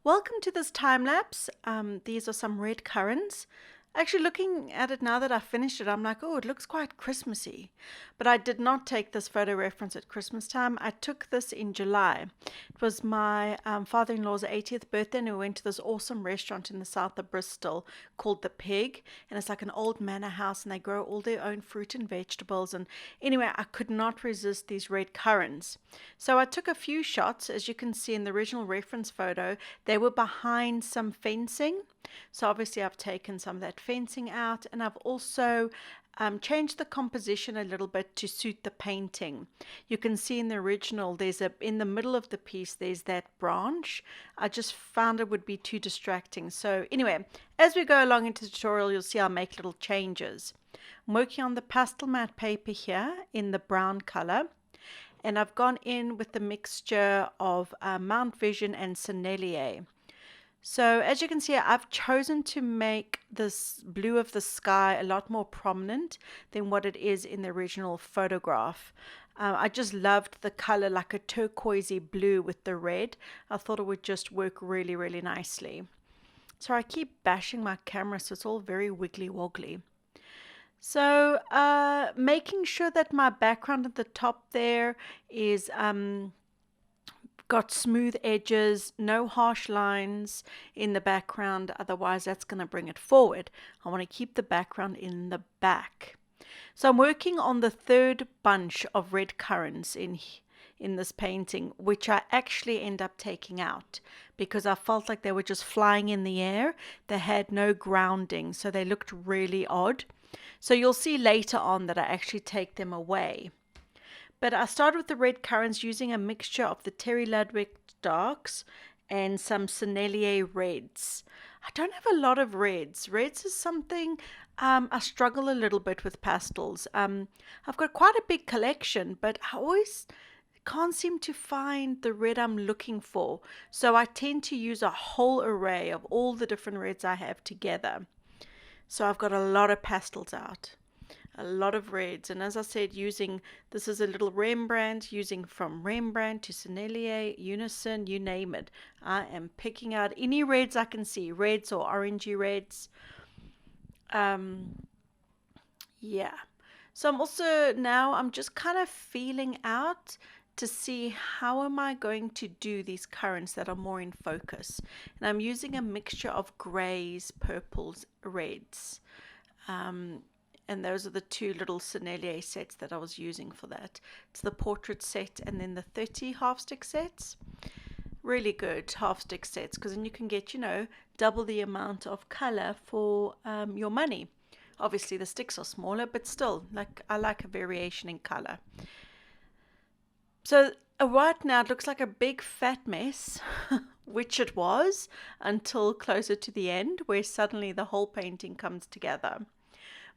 Welcome to this time lapse. These are some red currants. Actually, looking at it now that I finished it, I'm like, oh, it looks quite Christmassy. But I did not take this photo reference at Christmas time. I took this in July. It was my father-in-law's 80th birthday, and we went to this awesome restaurant in the south of Bristol called The Pig. And it's like an old manor house, and they grow all their own fruit and vegetables. And anyway, I could not resist these red currants. So I took a few shots. As you can see in the original reference photo, they were behind some fencing. So obviously I've taken some of that fencing out, and I've also changed the composition a little bit to suit the painting. You can see in the original in the middle of the piece there's that branch. I just found it would be too distracting. So anyway, as we go along into the tutorial, you'll see I'll make little changes. I'm working on the Pastelmat paper here in the brown color, and I've gone in with the mixture of Mount Vision and Sennelier. So as you can see, I've chosen to make this blue of the sky a lot more prominent than what it is in the original photograph. I just loved the color, like a turquoisey blue with the red. I thought it would just work really, really nicely. So I keep bashing my camera, so it's all very wiggly woggly. So making sure that my background at the top there is got smooth edges, no harsh lines in the background, otherwise that's going to bring it forward. I want to keep the background in the back. So I'm working on the third bunch of red currants in this painting, which I actually end up taking out because I felt like they were just flying in the air. They had no grounding, so they looked really odd. So you'll see later on that I actually take them away. But I started with the red currants using a mixture of the Terry Ludwig darks and some Sennelier reds. I don't have a lot of reds. Reds is something I struggle a little bit with pastels. I've got quite a big collection, but I always can't seem to find the red I'm looking for. So I tend to use a whole array of all the different reds I have together. So I've got a lot of pastels out. A lot of reds, and as I said, this is a little Rembrandt, using from Rembrandt to Sennelier, Unison, you name it. I am picking out any reds I can see, reds or orangey reds. Yeah. So I'm just kind of feeling out to see how am I going to do these currants that are more in focus. And I'm using a mixture of grays, purples, reds. And those are the two little Sennelier sets that I was using for that. It's the portrait set and then the 30 half stick sets. Really good half stick sets, because then you can get, double the amount of color for your money. Obviously the sticks are smaller, but still, I like a variation in color. So right now it looks like a big fat mess, which it was until closer to the end, where suddenly the whole painting comes together.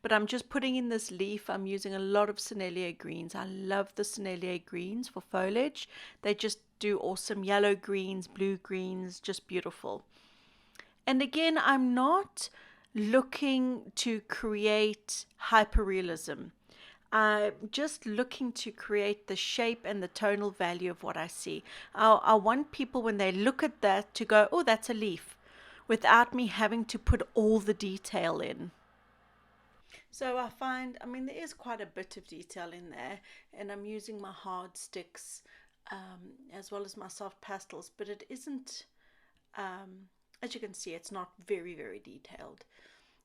But I'm just putting in this leaf. I'm using a lot of Sennelier greens. I love the Sennelier greens for foliage. They just do awesome yellow greens, blue greens, just beautiful. And again, I'm not looking to create hyperrealism. I'm just looking to create the shape and the tonal value of what I see. I want people, when they look at that, to go, oh, that's a leaf, without me having to put all the detail in. So I find, there is quite a bit of detail in there, and I'm using my hard sticks as well as my soft pastels, but it isn't, as you can see, it's not very, very detailed.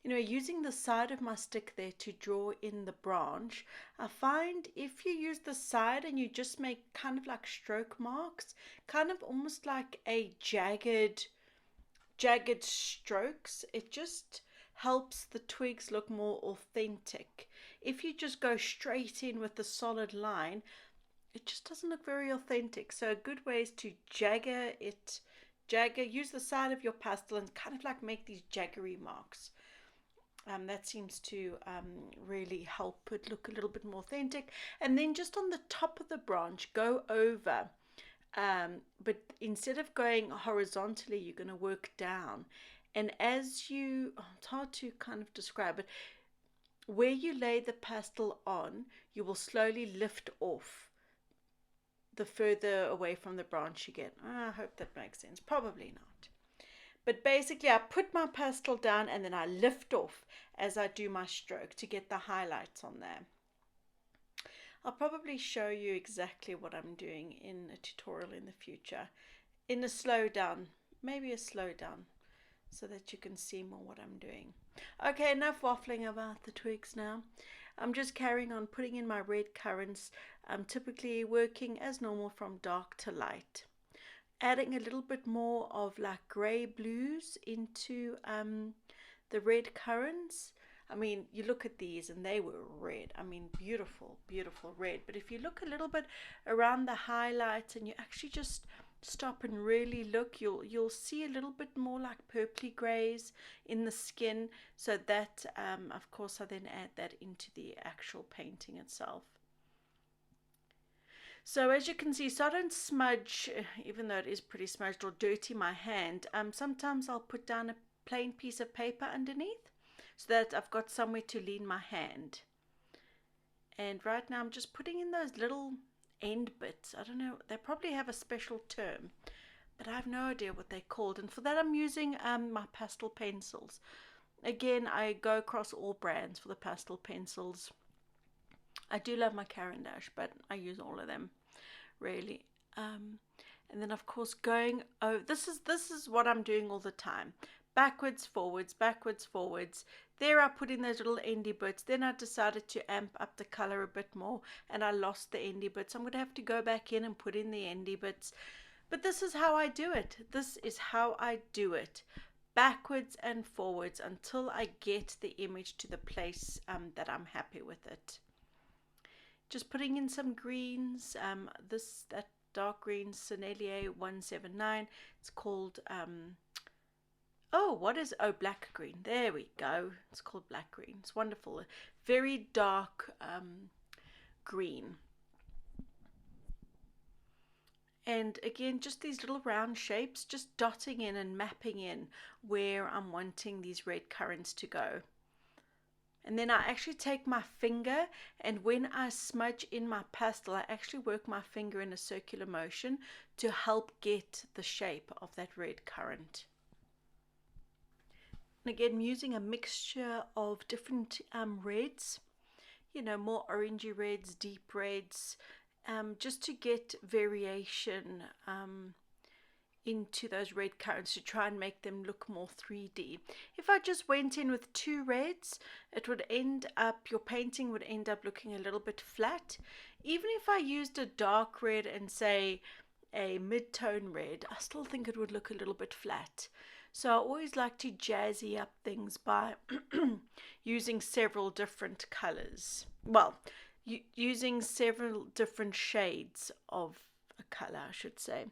Using the side of my stick there to draw in the branch, I find if you use the side and you just make kind of like stroke marks, kind of almost like a jagged strokes, it just helps the twigs look more authentic. If you just go straight in with the solid line, it just doesn't look very authentic. So a good way is to use the side of your pastel and kind of like make these jaggery marks. That seems to really help it look a little bit more authentic. And then just on the top of the branch, go over. But instead of going horizontally, you're going to work down. And it's hard to kind of describe, but where you lay the pastel on, you will slowly lift off the further away from the branch you get. I hope that makes sense. Probably not. But basically I put my pastel down and then I lift off as I do my stroke to get the highlights on there. I'll probably show you exactly what I'm doing in a tutorial in the future, in a slow down, maybe a slow down, so that you can see more what I'm doing. Okay, enough waffling about the twigs now. I'm just carrying on putting in my red currants. I'm typically working as normal from dark to light. Adding a little bit more of like grey blues into the red currants. I mean, you look at these and they were red. I mean, beautiful, beautiful red. But if you look a little bit around the highlights and you actually just stop and really look, you'll see a little bit more like purpley grays in the skin. So that, of course, I then add that into the actual painting itself. So as you can see, so I don't smudge, even though it is pretty smudged, or dirty my hand. Sometimes I'll put down a plain piece of paper underneath, so that I've got somewhere to lean my hand. And right now I'm just putting in those little end bits. I don't know, they probably have a special term, but I have no idea what they're called. And for that I'm using my pastel pencils. Again, I go across all brands for the pastel pencils. I do love my Caran Dache, but I use all of them really. And then of course going, oh, this is what I'm doing all the time. Backwards, forwards, backwards, forwards. There I put in those little endy bits. Then I decided to amp up the color a bit more and I lost the endy bits. I'm going to have to go back in and put in the endy bits. But this is how I do it. This is how I do it. Backwards and forwards until I get the image to the place that I'm happy with it. Just putting in some greens. That dark green Sennelier 179. It's called black green. There we go. It's called black green. It's wonderful. Very dark green. And again, just these little round shapes, just dotting in and mapping in where I'm wanting these red currants to go. And then I actually take my finger, and when I smudge in my pastel, I actually work my finger in a circular motion to help get the shape of that red currant. And again, I'm using a mixture of different reds, more orangey reds, deep reds, just to get variation into those red currants, to try and make them look more 3D. If I just went in with two reds, your painting would end up looking a little bit flat. Even if I used a dark red and say a mid-tone red, I still think it would look a little bit flat. So I always like to jazzy up things by using several different colors. Well, using several different shades of a color, I should say.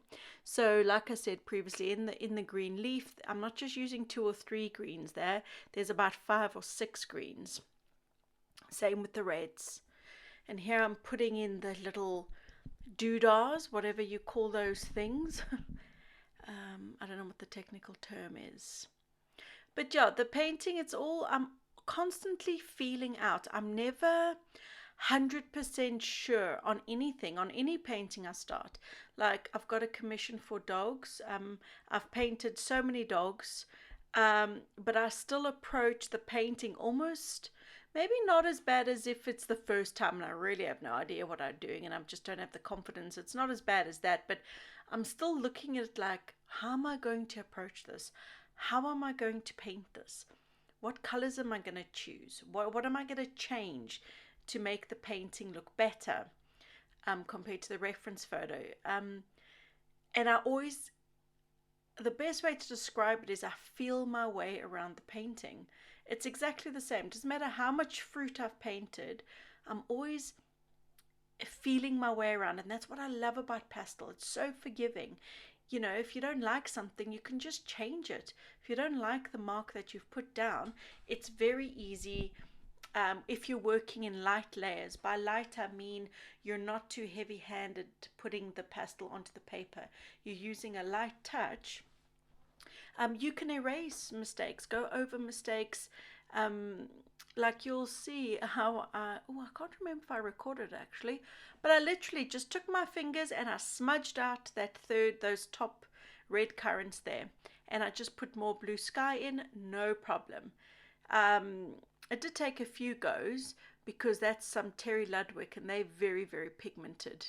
So like I said previously, in the green leaf, I'm not just using 2 or 3 greens there. There's about 5 or 6 greens. Same with the reds. And here I'm putting in the little doodahs, whatever you call those things. I don't know what the technical term is. But yeah, the painting, I'm constantly feeling out. I'm never 100% sure on anything, on any painting I start. Like I've got a commission for dogs. I've painted so many dogs, but I still approach the painting almost, maybe not as bad as if it's the first time and I really have no idea what I'm doing and I just don't have the confidence. It's not as bad as that, but I'm still looking at it like, how am I going to approach this? How am I going to paint this? What colors am I going to choose? What am I going to change to make the painting look better compared to the reference photo? And the best way to describe it is I feel my way around the painting. It's exactly the same. It doesn't matter how much fruit I've painted, I'm always feeling my way around, and that's what I love about pastel. It's so forgiving. If you don't like something, you can just change it. If you don't like the mark that you've put down, it's very easy. If you're working in light layers, by light I mean you're not too heavy-handed putting the pastel onto the paper. You're using a light touch. You can erase mistakes, go over mistakes. Like you'll see how I can't remember if I recorded actually, but I literally just took my fingers and I smudged out those top red currants there, and I just put more blue sky in, no problem. It did take a few goes because that's some Terry Ludwig, and they're very, very pigmented,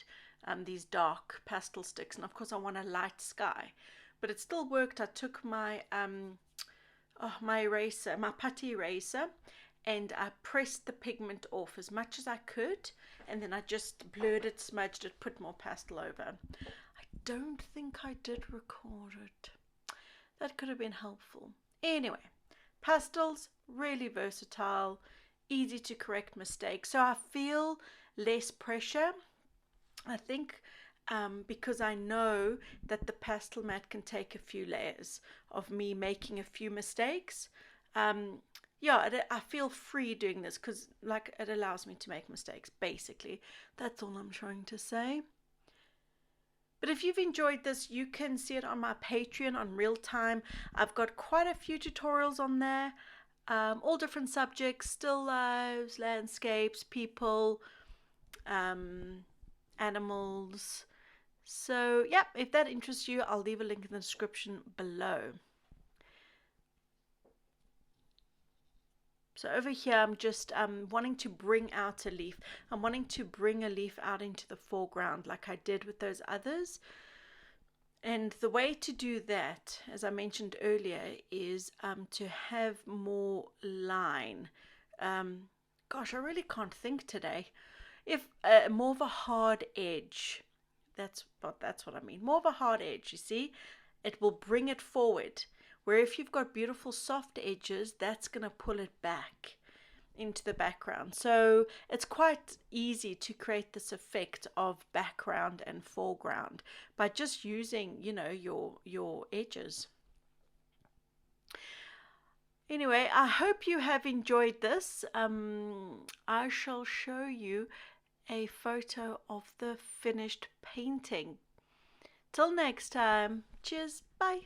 these dark pastel sticks, and of course I want a light sky, but it still worked. I took my my eraser, my putty eraser, and I pressed the pigment off as much as I could, and then I just blurred it, smudged it, put more pastel over. I don't think I did record it. That could have been helpful. Anyway, pastels, really versatile, easy to correct mistakes. So I feel less pressure, I think, because I know that the Pastelmat can take a few layers of me making a few mistakes. Yeah, I feel free doing this because like it allows me to make mistakes, basically. That's all I'm trying to say. But if you've enjoyed this, you can see it on my Patreon on real time. I've got quite a few tutorials on there, all different subjects, still lives, landscapes, people, animals. So yeah, if that interests you, I'll leave a link in the description below. So over here, I'm just wanting to bring out a leaf. I'm wanting to bring a leaf out into the foreground like I did with those others. And the way to do that, as I mentioned earlier, is to have more line. Gosh, I really can't think today. If more of a hard edge, that's what I mean. More of a hard edge, you see, it will bring it forward. Where if you've got beautiful soft edges, that's going to pull it back into the background. So it's quite easy to create this effect of background and foreground by just using, you know, your edges. Anyway, I hope you have enjoyed this. I shall show you a photo of the finished painting. Till next time, cheers, bye.